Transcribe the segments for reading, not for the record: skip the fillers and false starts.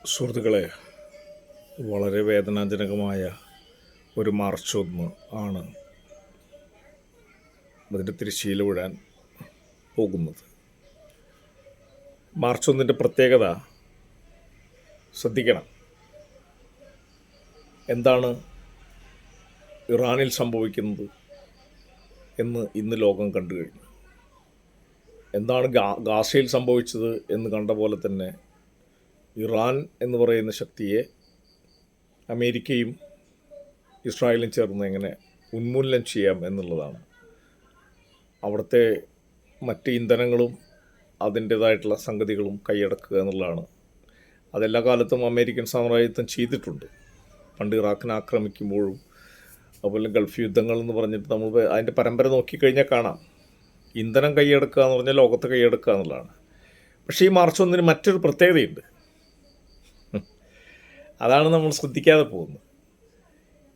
സുഹൃത്തുക്കളെ, വളരെ വേദനാജനകമായ ഒരു മാർച്ച് 1 ആണ് അതിൻ്റെ തിരശ്ശീല വീഴാൻ പോകുന്നത്. മാർച്ച് 1 പ്രത്യേകത ശ്രദ്ധിക്കണം. എന്താണ് ഇറാനിൽ സംഭവിക്കുന്നത് എന്ന് ഇന്ന് ലോകം കണ്ടു കഴിഞ്ഞു. എന്താണ് ഗാസയിൽ സംഭവിച്ചത് എന്ന് കണ്ട പോലെ തന്നെ ഇറാൻ എന്ന് പറയുന്ന ശക്തിയെ അമേരിക്കയും ഇസ്രായേലും ചേർന്ന് എങ്ങനെ ഉന്മൂലനം ചെയ്യാം എന്നുള്ളതാണ്. അവിടുത്തെ മറ്റ് ഇന്ധനങ്ങളും അതിൻ്റേതായിട്ടുള്ള സംഗതികളും കൈയടക്കുക എന്നുള്ളതാണ്. അതെല്ലാ കാലത്തും അമേരിക്കൻ സാമ്രാജ്യത്വം ചെയ്തിട്ടുണ്ട്. പണ്ട് ഇറാഖിനെ ആക്രമിക്കുമ്പോഴും അതുപോലെ ഗൾഫ് യുദ്ധങ്ങൾ എന്ന് പറഞ്ഞിട്ട് നമ്മൾ അതിൻ്റെ പരമ്പര നോക്കിക്കഴിഞ്ഞാൽ കാണാം. ഇന്ധനം കൈയടക്കുക എന്ന് പറഞ്ഞാൽ ലോകത്തെ കൈയടക്കുക എന്നുള്ളതാണ്. പക്ഷേ ഈ മാർച്ച് 1 മറ്റൊരു പ്രത്യേകതയുണ്ട്. അതാണ് നമ്മൾ ശ്രദ്ധിക്കാതെ പോകുന്നത്.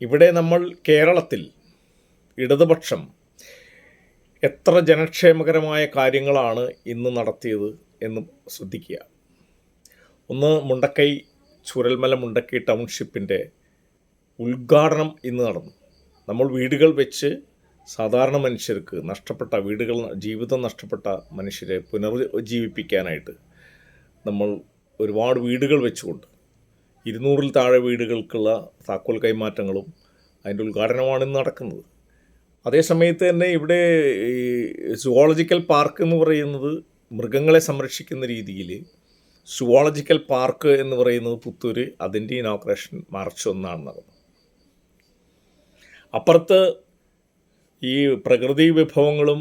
ഇവിടെ നമ്മൾ കേരളത്തിൽ ഇടതുപക്ഷം എത്ര ജനക്ഷേമകരമായ കാര്യങ്ങളാണ് ഇന്ന് നടത്തിയത് എന്ന് ശ്രദ്ധിക്കുക. ഒന്ന്, ചൂരൽമല മുണ്ടക്കൈ ടൗൺഷിപ്പിൻ്റെ ഉദ്ഘാടനം ഇന്ന് നടന്നു. നമ്മൾ വീടുകൾ വെച്ച് സാധാരണ മനുഷ്യർക്ക് നഷ്ടപ്പെട്ട വീടുകൾ, ജീവിതം നഷ്ടപ്പെട്ട മനുഷ്യരെ പുനർജീവിപ്പിക്കാനായിട്ട് നമ്മൾ ഒരുപാട് വീടുകൾ വെച്ചുകൊണ്ട് 200-ൽ താഴെ വീടുകൾക്കുള്ള താക്കോൽ കൈമാറ്റങ്ങളും അതിൻ്റെ ഉദ്ഘാടനമാണ് ഇന്ന് നടക്കുന്നത്. അതേസമയത്ത് തന്നെ ഇവിടെ ഈ സുവോളജിക്കൽ പാർക്ക് എന്ന് പറയുന്നത് മൃഗങ്ങളെ സംരക്ഷിക്കുന്ന രീതിയിൽ സുവോളജിക്കൽ പാർക്ക് എന്ന് പറയുന്നത് പുത്തൂർ, അതിൻ്റെ ഇനോഗ്രേഷൻ മാർച്ച് 1 നടന്നത്. അപ്പുറത്ത് ഈ പ്രകൃതി വിഭവങ്ങളും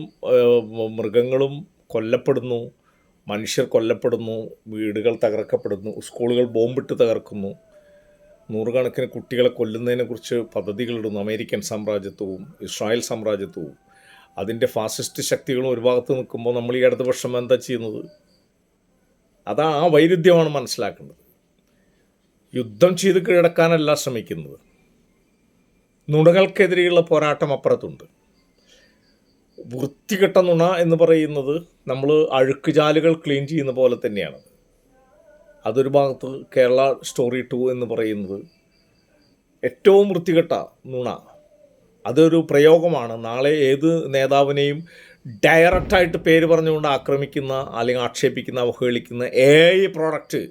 മൃഗങ്ങളും കൊല്ലപ്പെടുന്നു, മനുഷ്യർ കൊല്ലപ്പെടുന്നു, വീടുകൾ തകർക്കപ്പെടുന്നു, സ്കൂളുകൾ ബോംബിട്ട് തകർക്കുന്നു, നൂറുകണക്കിന് കുട്ടികളെ കൊല്ലുന്നതിനെക്കുറിച്ച് പദ്ധതികളിടുന്നു അമേരിക്കൻ സാമ്രാജ്യത്വവും ഇസ്രായേൽ സാമ്രാജ്യത്വവും. അതിൻ്റെ ഫാസിസ്റ്റ് ശക്തികളും ഒരു ഭാഗത്ത് നിൽക്കുമ്പോൾ നമ്മൾ ഈ ഇടതുപക്ഷം എന്താ ചെയ്യുന്നത്? ആ വൈരുദ്ധ്യമാണ് മനസ്സിലാക്കേണ്ടത്. യുദ്ധം ചെയ്ത് കീഴടക്കാനല്ല ശ്രമിക്കുന്നത്. നുണകൾക്കെതിരെയുള്ള പോരാട്ടം അപ്പുറത്തുണ്ട്. വൃത്തികെട്ട നുണ എന്ന് പറയുന്നത് നമ്മൾ അഴുക്കുചാലുകൾ ക്ലീൻ ചെയ്യുന്ന പോലെ തന്നെയാണ്. അതൊരു ഭാഗത്ത് കേരള സ്റ്റോറി 2 എന്ന് പറയുന്നത് ഏറ്റവും വൃത്തികെട്ട നുണ. അതൊരു പ്രയോഗമാണ്. നാളെ ഏത് നേതാവിനെയും ഡയറക്റ്റായിട്ട് പേര് പറഞ്ഞുകൊണ്ട് ആക്രമിക്കുന്ന അല്ലെങ്കിൽ ആക്ഷേപിക്കുന്ന, അവഹേളിക്കുന്ന പ്രോഡക്റ്റ്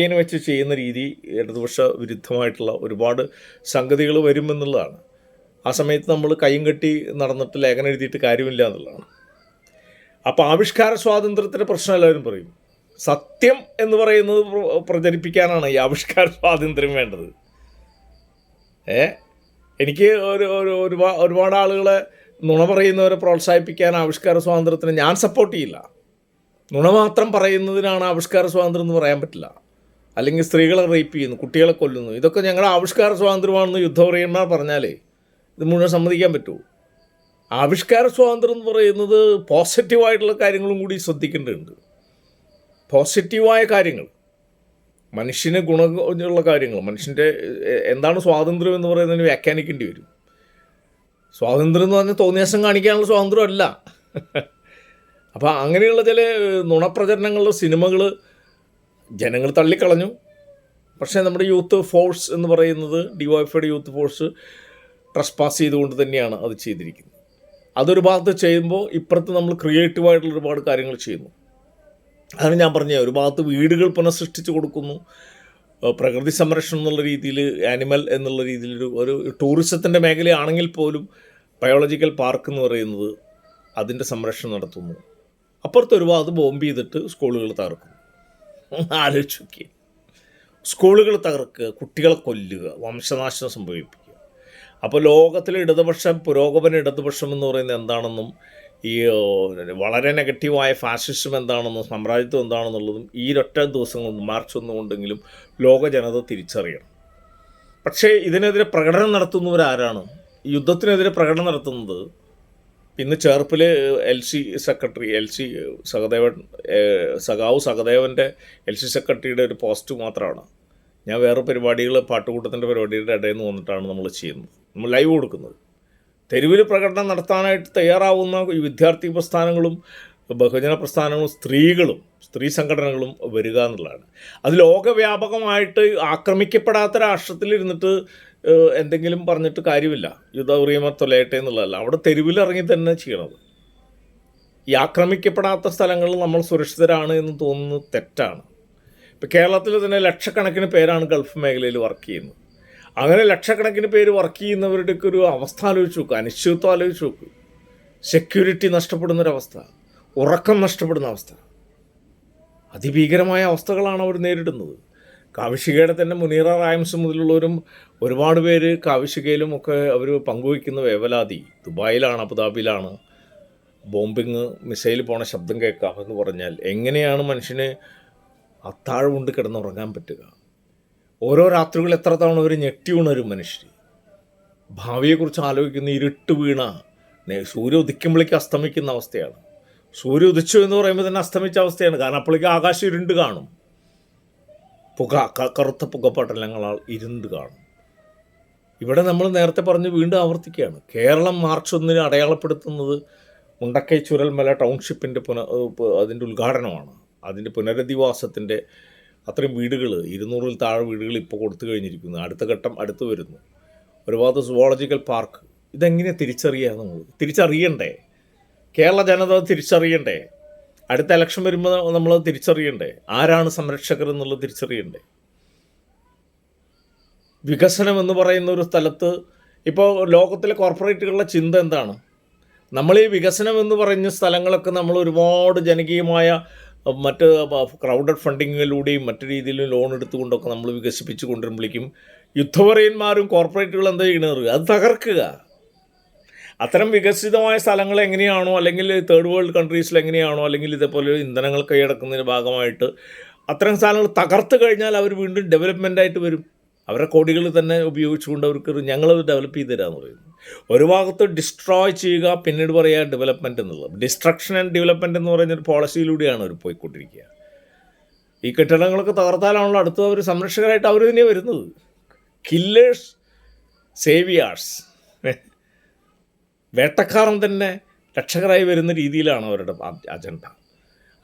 ന് വെച്ച് ചെയ്യുന്ന രീതി ഇടതുപക്ഷ വിരുദ്ധമായിട്ടുള്ള ഒരുപാട് സംഗതികൾ വരുമെന്നുള്ളതാണ്. ആ സമയത്ത് നമ്മൾ കയ്യും കെട്ടി നടന്നിട്ട് ലേഖനം എഴുതിയിട്ട് കാര്യമില്ല എന്നുള്ളതാണ്. അപ്പോൾ ആവിഷ്കാര സ്വാതന്ത്ര്യത്തിൻ്റെ പ്രശ്നം എല്ലാവരും പറയും. സത്യം എന്ന് പറയുന്നത് പ്രചരിപ്പിക്കാനാണ് ഈ ആവിഷ്കാര സ്വാതന്ത്ര്യം വേണ്ടത്. എനിക്ക് ഒരുപാട് ആളുകളെ നുണ പറയുന്നവരെ പ്രോത്സാഹിപ്പിക്കാൻ ആവിഷ്കാര സ്വാതന്ത്ര്യത്തിന് ഞാൻ സപ്പോർട്ട് ചെയ്യില്ല. നുണ മാത്രം പറയുന്നതിനാണ് ആവിഷ്കാര സ്വാതന്ത്ര്യം എന്ന് പറയാൻ പറ്റില്ല. അല്ലെങ്കിൽ സ്ത്രീകളെ റേപ്പ് ചെയ്യുന്നു, കുട്ടികളെ കൊല്ലുന്നു, ഇതൊക്കെ ഞങ്ങളുടെ ആവിഷ്കാര സ്വാതന്ത്ര്യമാണെന്ന് യുദ്ധപ്രിയന്മാർ പറഞ്ഞാലേ ഇത് മുഴുവൻ സമ്മതിക്കാൻ പറ്റുമോ? ആവിഷ്കാര സ്വാതന്ത്ര്യം എന്ന് പറയുന്നത് പോസിറ്റീവായിട്ടുള്ള കാര്യങ്ങളും കൂടി ശ്രദ്ധിക്കേണ്ടതുണ്ട്. പോസിറ്റീവായ കാര്യങ്ങൾ, മനുഷ്യന് ഗുണമുള്ള കാര്യങ്ങൾ, മനുഷ്യൻ്റെ എന്താണ് സ്വാതന്ത്ര്യം എന്ന് പറയുന്നതിന് വ്യാഖ്യാനിക്കേണ്ടി വരും. സ്വാതന്ത്ര്യം എന്ന് പറഞ്ഞാൽ തോന്നിയാസം കാണിക്കാനുള്ള സ്വാതന്ത്ര്യമല്ല. അപ്പോൾ അങ്ങനെയുള്ള ചില നുണപ്രചരണങ്ങളുടെ സിനിമകൾ ജനങ്ങൾ തള്ളിക്കളഞ്ഞു. പക്ഷേ നമ്മുടെ യൂത്ത് ഫോഴ്സ് എന്ന് പറയുന്നത് ഡിവൈഫൈഡ് യൂത്ത് ഫോഴ്സ് ട്രസ്പാസ് ചെയ്തുകൊണ്ട് തന്നെയാണ് അത് ചെയ്തിരിക്കുന്നത്. അതൊരു ഭാഗത്ത് ചെയ്യുമ്പോൾ ഇപ്പുറത്ത് നമ്മൾ ക്രിയേറ്റീവായിട്ടുള്ള ഒരുപാട് കാര്യങ്ങൾ ചെയ്യുന്നു. അതാണ് ഞാൻ പറഞ്ഞത്. ഒരു ഭാഗത്ത് വീടുകൾ പുനഃസൃഷ്ടിച്ച് കൊടുക്കുന്നു, പ്രകൃതി സംരക്ഷണം എന്നുള്ള രീതിയിൽ, ആനിമൽ എന്നുള്ള രീതിയിൽ ഒരു ടൂറിസത്തിൻ്റെ മേഖലയാണെങ്കിൽ പോലും ബയോളജിക്കൽ പാർക്ക് എന്ന് പറയുന്നത് അതിൻ്റെ സംരക്ഷണം നടത്തുന്നു. അപ്പുറത്ത് ഒരു ഭാഗത്ത് ബോംബ് ചെയ്തിട്ട് സ്കൂളുകൾ തകർക്കുന്നു. ആലോചിച്ച് നോക്കി. സ്കൂളുകൾ തകർക്കുക, കുട്ടികളെ കൊല്ലുക, വംശനാശം സംഭവിപ്പിക്കുക. അപ്പോൾ ലോകത്തിലെ ഇടതുപക്ഷം, പുരോഗമന ഇടതുപക്ഷം എന്ന് പറയുന്നത് എന്താണെന്നും ഈ വളരെ നെഗറ്റീവായ ഫാസിസം എന്താണെന്നും സാമ്രാജ്യത്വം എന്താണെന്നുള്ളതും ഈ ഒറ്റ ദിവസം കൊണ്ട്, മാർച്ച് 1 കൊണ്ടെങ്കിലും ലോക ജനത തിരിച്ചറിയണം. പക്ഷേ ഇതിനെതിരെ പ്രകടനം നടത്തുന്നവരാരാണ്? യുദ്ധത്തിനെതിരെ പ്രകടനം നടത്തുന്നത് ഇന്ന് ചേർപ്പിൽ LC സെക്രട്ടറി, സഖാദേവൻ്റെ LC സെക്രട്ടറിയുടെ ഒരു പോസ്റ്റ് മാത്രമാണ്. ഞാൻ വേറെ പരിപാടികൾ, പാട്ടുകൂട്ടത്തിൻ്റെ പരിപാടിയുടെ ഇടയിൽ നിന്ന് വന്നിട്ടാണ് നമ്മൾ ചെയ്യുന്നത്, നമ്മൾ ലൈവ് കൊടുക്കുന്നത്. തെരുവിൽ പ്രകടനം നടത്താനായിട്ട് തയ്യാറാവുന്ന ഈ വിദ്യാർത്ഥി പ്രസ്ഥാനങ്ങളും ബഹുജന പ്രസ്ഥാനങ്ങളും സ്ത്രീ സംഘടനകളും വരിക എന്നുള്ളതാണ്. അത് ലോകവ്യാപകമായിട്ട് ആക്രമിക്കപ്പെടാത്ത രാഷ്ട്രത്തിലിരുന്നിട്ട് എന്തെങ്കിലും പറഞ്ഞിട്ട് കാര്യമില്ല. യുദ്ധ തൊലയട്ടെ എന്നുള്ളതല്ല, അവിടെ തെരുവിലിറങ്ങി തന്നെ ചെയ്യണത്. ഈ ആക്രമിക്കപ്പെടാത്ത സ്ഥലങ്ങളിൽ നമ്മൾ സുരക്ഷിതരാണ് എന്ന് തോന്നുന്നത് തെറ്റാണ്. ഇപ്പോൾ കേരളത്തിൽ തന്നെ ലക്ഷക്കണക്കിന് പേരാണ് ഗൾഫ് മേഖലയിൽ വർക്ക് ചെയ്യുന്നത്. അങ്ങനെ ലക്ഷക്കണക്കിന് പേര് വർക്ക് ചെയ്യുന്നവരുടെയൊക്കെ ഒരു അവസ്ഥ ആലോചിച്ച് നോക്കുക, അനിശ്ചിതത്വം ആലോചിച്ച് നോക്കുക. സെക്യൂരിറ്റി നഷ്ടപ്പെടുന്നൊരവസ്ഥ, ഉറക്കം നഷ്ടപ്പെടുന്ന അവസ്ഥ, അതിഭീകരമായ അവസ്ഥകളാണ് അവർ നേരിടുന്നത്. കാവിശികയുടെ തന്നെ മുനീറ റായിംസ് മുതലുള്ളവരും ഒരുപാട് പേര് കാവിശികയിലും ഒക്കെ അവർ പങ്കുവയ്ക്കുന്ന വേവലാതി. ദുബായിലാണ്, അബുദാബിയിലാണ്, ബോംബിങ്, മിസൈൽ പോണ ശബ്ദം കേൾക്കാം എന്ന് പറഞ്ഞാൽ എങ്ങനെയാണ് മനുഷ്യന് അത്താഴം കൊണ്ട് കിടന്നുറങ്ങാൻ പറ്റുക? ഓരോ രാത്രികൾ എത്ര തവണ അവർ ഞെട്ടി ഉണരും മനുഷ്യർ. ഭാവിയെക്കുറിച്ച് ആലോചിക്കുന്ന ഇരുട്ട് വീണ സൂര്യ ഉദിക്കുമ്പോഴേക്ക് അസ്തമിക്കുന്ന അവസ്ഥയാണ്. സൂര്യ ഉദിച്ചു എന്ന് പറയുമ്പോൾ തന്നെ അസ്തമിച്ച അവസ്ഥയാണ്. കാരണം അപ്പോഴേക്ക് ആകാശം ഇരുണ്ട് കാണും, കറുത്ത പുകപടലങ്ങളാൽ ഇരുണ്ട് കാണും. ഇവിടെ നമ്മൾ നേരത്തെ പറഞ്ഞ് വീണ്ടും ആവർത്തിക്കുകയാണ്. കേരളം മാർച്ച് 1 അടയാളപ്പെടുത്തുന്നത് മുണ്ടക്കൈ ചുരൽമല ടൗൺഷിപ്പിൻ്റെ അതിൻ്റെ ഉദ്ഘാടനമാണ്. അതിൻ്റെ പുനരധിവാസത്തിൻ്റെ അത്രയും വീടുകൾ, 200-ൽ താഴെ വീടുകൾ ഇപ്പോൾ കൊടുത്തു കഴിഞ്ഞിരിക്കുന്നു. അടുത്ത ഘട്ടം അടുത്ത് വരുന്നു. ഒരുപാട് സുവോളജിക്കൽ പാർക്ക്. ഇതെങ്ങനെ തിരിച്ചറിയുക? തിരിച്ചറിയണ്ടേ? കേരള ജനത തിരിച്ചറിയണ്ടേ? അടുത്ത ഇലക്ഷൻ വരുമ്പോൾ നമ്മൾ തിരിച്ചറിയണ്ടേ ആരാണ് സംരക്ഷകർ എന്നുള്ളത് തിരിച്ചറിയണ്ടേ? വികസനം എന്ന് പറയുന്ന ഒരു സ്ഥലത്ത് ഇപ്പോൾ ലോകത്തിലെ കോർപ്പറേറ്റുകളുടെ ചിന്ത എന്താണ്? നമ്മൾ ഈ വികസനം എന്ന് പറയുന്ന സ്ഥലങ്ങളൊക്കെ നമ്മൾ ഒരുപാട് ജനകീയമായ മറ്റ് ക്രൗഡഡ് ഫണ്ടിങ്ങിലൂടെയും മറ്റു രീതിയിലും ലോൺ എടുത്തുകൊണ്ടൊക്കെ നമ്മൾ വികസിപ്പിച്ച് കൊണ്ടുവരുമ്പോഴേക്കും യുദ്ധവറയന്മാരും കോർപ്പറേറ്റുകൾ എന്താ ചെയ്യുന്നത്? അത് തകർക്കുക. അത്തരം വികസിതമായ സ്ഥലങ്ങൾ എങ്ങനെയാണോ, അല്ലെങ്കിൽ തേർഡ് വേൾഡ് കൺട്രീസിൽ എങ്ങനെയാണോ, അല്ലെങ്കിൽ ഇതേപോലെ ഇന്ധനങ്ങൾ കൈയടക്കുന്നതിൻ്റെ ഭാഗമായിട്ട് അത്തരം സ്ഥലങ്ങൾ തകർത്ത് കഴിഞ്ഞാൽ അവർ വീണ്ടും ഡെവലപ്മെൻറ്റായിട്ട് വരും. അവരുടെ കോടികൾ തന്നെ ഉപയോഗിച്ചുകൊണ്ട് അവർക്ക് ഞങ്ങളത് ഡെവലപ്പ് ചെയ്ത് തരാമെന്ന് പറയുന്നു. ഒരു ഭാഗത്ത് ഡിസ്ട്രോയ് ചെയ്യുക, പിന്നീട് പറയുക ഡെവലപ്മെൻറ്റ് എന്നുള്ളത്. ഡിസ്ട്രക്ഷൻ ആൻഡ് ഡെവലപ്മെൻറ്റ് എന്ന് പറയുന്നൊരു പോളിസിയിലൂടെയാണ് അവർ പോയിക്കൊണ്ടിരിക്കുക. ഈ കെട്ടിടങ്ങളൊക്കെ തകർത്താലാണല്ലോ അടുത്ത അവർ സംരക്ഷകരായിട്ട് അവർ തന്നെയാണ് വരുന്നത്. കില്ലേഴ്സ് സേവിയാഴ്സ്, വേട്ടക്കാരൻ തന്നെ രക്ഷകരായി വരുന്ന രീതിയിലാണ് അവരുടെ അജണ്ട.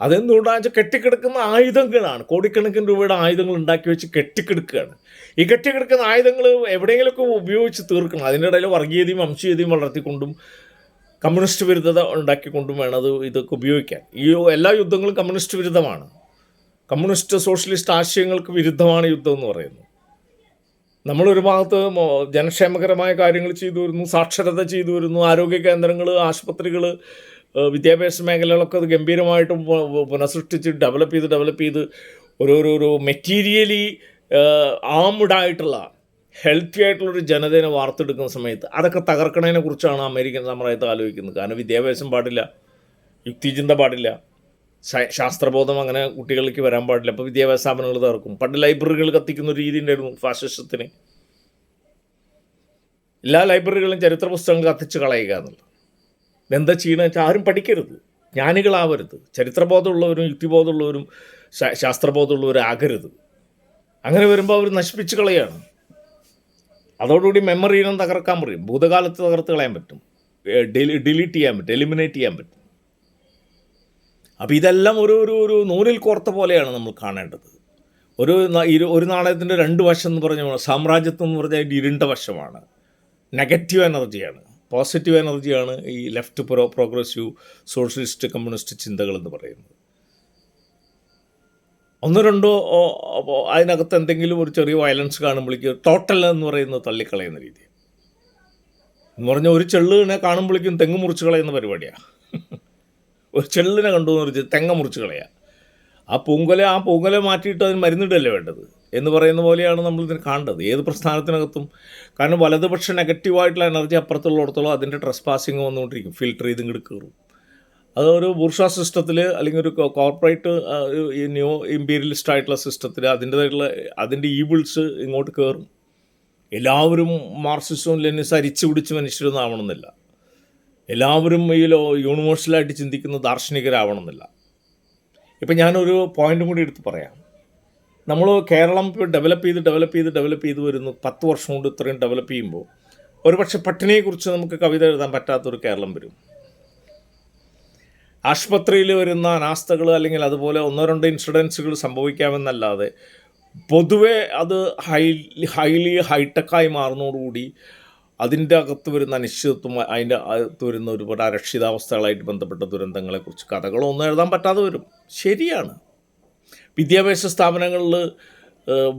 അതെന്തുകൊണ്ടാണെന്ന് വെച്ചാൽ കെട്ടിക്കിടക്കുന്ന ആയുധങ്ങളാണ്. കോടിക്കണക്കിന് രൂപയുടെ ആയുധങ്ങൾ ഉണ്ടാക്കി വെച്ച് കെട്ടിക്കിടക്കുകയാണ്. ഈ കെട്ടിക്കിടക്കുന്ന ആയുധങ്ങൾ എവിടെയെങ്കിലുമൊക്കെ ഉപയോഗിച്ച് തീർക്കണം. അതിൻ്റെ ഇടയിൽ വർഗീയതയും വംശീയതയും വളർത്തിക്കൊണ്ടും കമ്മ്യൂണിസ്റ്റ് വിരുദ്ധത ഉണ്ടാക്കിക്കൊണ്ടും വേണം അത് ഇതൊക്കെ ഉപയോഗിക്കാൻ. ഈ എല്ലാ യുദ്ധങ്ങളും കമ്മ്യൂണിസ്റ്റ് വിരുദ്ധമാണ്. കമ്മ്യൂണിസ്റ്റ് സോഷ്യലിസ്റ്റ് ആശയങ്ങൾക്ക് വിരുദ്ധമാണ് യുദ്ധം എന്ന് പറയുന്നത്. നമ്മളൊരു ഭാഗത്ത് ജനക്ഷേമകരമായ കാര്യങ്ങൾ ചെയ്തു വരുന്നു, സാക്ഷരത ചെയ്തു വരുന്നു, ആരോഗ്യ കേന്ദ്രങ്ങൾ, ആശുപത്രികൾ, വിദ്യാഭ്യാസ മേഖലകളൊക്കെ അത് ഗംഭീരമായിട്ട് പുനഃസൃഷ്ടിച്ച് ഡെവലപ്പ് ചെയ്ത് ഒരു മെറ്റീരിയലി ആംഡായിട്ടുള്ള ഹെൽത്തി ആയിട്ടുള്ളൊരു ജനതയെ വാർത്തെടുക്കുന്ന സമയത്ത് അതൊക്കെ തകർക്കണതിനെ കുറിച്ചാണ് അമേരിക്കൻ സാമ്രാജ്യത്തെ ആലോചിക്കുന്നത്. കാരണം വിദ്യാഭ്യാസം പാടില്ല, യുക്തിചിന്ത പാടില്ല, ശാസ്ത്രബോധം അങ്ങനെ കുട്ടികളിലേക്ക് വരാൻ പാടില്ല. അപ്പോൾ വിദ്യാഭ്യാസ സ്ഥാപനങ്ങൾ തകർക്കും. പണ്ട് ലൈബ്രറികൾ കത്തിക്കുന്ന ഒരു രീതി ഉണ്ടായിരുന്നു ഫാസിസത്തിന്. എല്ലാ ലൈബ്രറികളും ചരിത്ര പുസ്തകങ്ങൾ കത്തിച്ച് കളയുക എന്നുള്ളത്. എന്താ ചെയ്യണമെന്ന് വെച്ചാൽ ആരും പഠിക്കരുത്, ജ്ഞാനികളാവരുത്, ചരിത്രബോധമുള്ളവരും യുക്തിബോധമുള്ളവരും ശാസ്ത്രബോധമുള്ളവരും ആകരുത്. അങ്ങനെ വരുമ്പോൾ അവർ നശിപ്പിച്ച് കളയാണ്. അതോടുകൂടി മെമ്മറിയിലും തകർക്കാൻ പറയും. ഭൂതകാലത്ത് തകർത്ത് കളയാൻ പറ്റും, ഡിലീറ്റ് ചെയ്യാൻ പറ്റും, എലിമിനേറ്റ് ചെയ്യാൻ പറ്റും. അപ്പോൾ ഇതെല്ലാം ഒരു നൂലിൽ കോർത്ത പോലെയാണ് നമ്മൾ കാണേണ്ടത്. ഒരു നാണയത്തിൻ്റെ 2 വശം എന്ന് പറഞ്ഞാൽ സാമ്രാജ്യത്വം എന്ന് പറഞ്ഞാൽ അതിൻ്റെ ഇരുണ്ട വശമാണ്, നെഗറ്റീവ് എനർജിയാണ്. പോസിറ്റീവ് എനർജിയാണ് ഈ ലെഫ്റ്റ് പ്രോഗ്രസീവ് സോഷ്യലിസ്റ്റ് കമ്മ്യൂണിസ്റ്റ് ചിന്തകൾ എന്ന് പറയുന്നത്. 1-2 അതിനകത്ത് എന്തെങ്കിലും ഒരു ചെറിയ വയലൻസ് കാണുമ്പോഴേക്കും ടോട്ടൽ എന്ന് പറയുന്നത് തള്ളിക്കളയുന്ന രീതി എന്ന് പറഞ്ഞാൽ ഒരു ചെള്ളിനെ കാണുമ്പോഴേക്കും തെങ്ങ് മുറിച്ച് കളയുന്ന പരിപാടിയാണ്. ഒരു ചെള്ളിനെ കണ്ടു എന്ന് പറഞ്ഞാൽ തെങ്ങ മുറിച്ച് കളയുക. ആ പൂങ്കൊല മാറ്റിയിട്ട് അതിന് മരുന്നിടല്ലേ വേണ്ടത് എന്ന് പറയുന്ന പോലെയാണ് നമ്മളിതിന് കാണേണ്ടത് ഏത് പ്രസ്ഥാനത്തിനകത്തും. കാരണം വലതുപക്ഷ നെഗറ്റീവായിട്ടുള്ള എനർജി അപ്പുറത്തുള്ളിടത്തോളം അതിൻ്റെ ട്രസ്പാസിങ് വന്നുകൊണ്ടിരിക്കും, ഫിൽട്ടർ ചെയ്ത് ഇങ്ങോട്ട് കയറും. അതൊരു ബൂർഷ്വാ സിസ്റ്റത്തിൽ അല്ലെങ്കിൽ ഒരു കോർപ്പറേറ്റ് ന്യൂ ഇമ്പീരിയലിസ്റ്റ് ആയിട്ടുള്ള സിസ്റ്റത്തിൽ അതിൻ്റെ ഈവിൾസ് ഇങ്ങോട്ട് കയറും. എല്ലാവരും മാർക്സിസവും ലെനിനിസം അരിച്ചു പിടിച്ച് മനുഷ്യരൊന്നും ആവണമെന്നില്ല. എല്ലാവരും ഈ യൂണിവേഴ്സലായിട്ട് ചിന്തിക്കുന്ന ദാർശനികരാവണമെന്നില്ല. ഇപ്പം ഞാനൊരു പോയിൻറ്റും കൂടി എടുത്ത് പറയാം. നമ്മൾ കേരളം ഇപ്പോൾ ഡെവലപ്പ് ചെയ്ത് വരുന്നു. 10 വർഷം കൊണ്ട് ഇത്രയും ഡെവലപ്പ് ചെയ്യുമ്പോൾ ഒരുപക്ഷെ പട്ടിണിയെക്കുറിച്ച് നമുക്ക് കവിത എഴുതാൻ പറ്റാത്തൊരു കേരളം വരും. ആശുപത്രിയിൽ വരുന്ന അനാസ്ഥകൾ അല്ലെങ്കിൽ അതുപോലെ ഒന്നോ രണ്ടോ ഇൻസിഡൻസുകൾ സംഭവിക്കാമെന്നല്ലാതെ പൊതുവെ അത് ഹൈലി ഹൈടെക്കായി മാറുന്നതോടുകൂടി അതിൻ്റെ അകത്ത് വരുന്ന അനിശ്ചിതത്വം, അതിൻ്റെ അകത്ത് വരുന്ന ഒരുപാട് അരക്ഷിതാവസ്ഥകളായിട്ട് ബന്ധപ്പെട്ട ദുരന്തങ്ങളെക്കുറിച്ച് കഥകളൊന്നും എഴുതാൻ പറ്റാതെ വരും. ശരിയാണ്. വിദ്യാഭ്യാസ സ്ഥാപനങ്ങളിൽ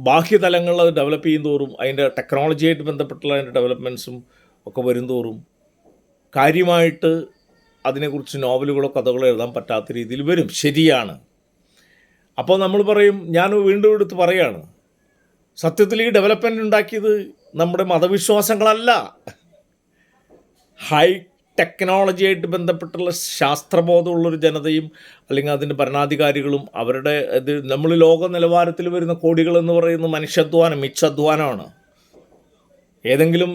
ബാഹ്യതലങ്ങളിൽ അത് ഡെവലപ്പ് ചെയ്യും തോറും അതിൻ്റെ ടെക്നോളജിയായിട്ട് ബന്ധപ്പെട്ടുള്ള അതിൻ്റെ ഡെവലപ്മെൻറ്റ്സും ഒക്കെ വരും തോറും കാര്യമായിട്ട് അതിനെക്കുറിച്ച് നോവലുകളോ കഥകളോ എഴുതാൻ പറ്റാത്ത രീതിയിൽ വരും. ശരിയാണ്. അപ്പോൾ നമ്മൾ പറയും, ഞാൻ വീണ്ടും എടുത്ത് പറയാണ്, സത്യത്തിൽ ഈ ഡെവലപ്മെൻറ്റ് ഉണ്ടാക്കിയത് നമ്മുടെ മതവിശ്വാസങ്ങളല്ല, ഹൈ ടെക്നോളജിയായിട്ട് ബന്ധപ്പെട്ടുള്ള ശാസ്ത്രബോധമുള്ളൊരു ജനതയും അല്ലെങ്കിൽ അതിൻ്റെ ഭരണാധികാരികളും അവരുടെ ഇത് നമ്മൾ ലോക നിലവാരത്തിൽ വരുന്ന കോടികളെന്ന് പറയുന്ന മനുഷ്യാധ്വാനം, മിച്ചധ്വാനമാണ്. ഏതെങ്കിലും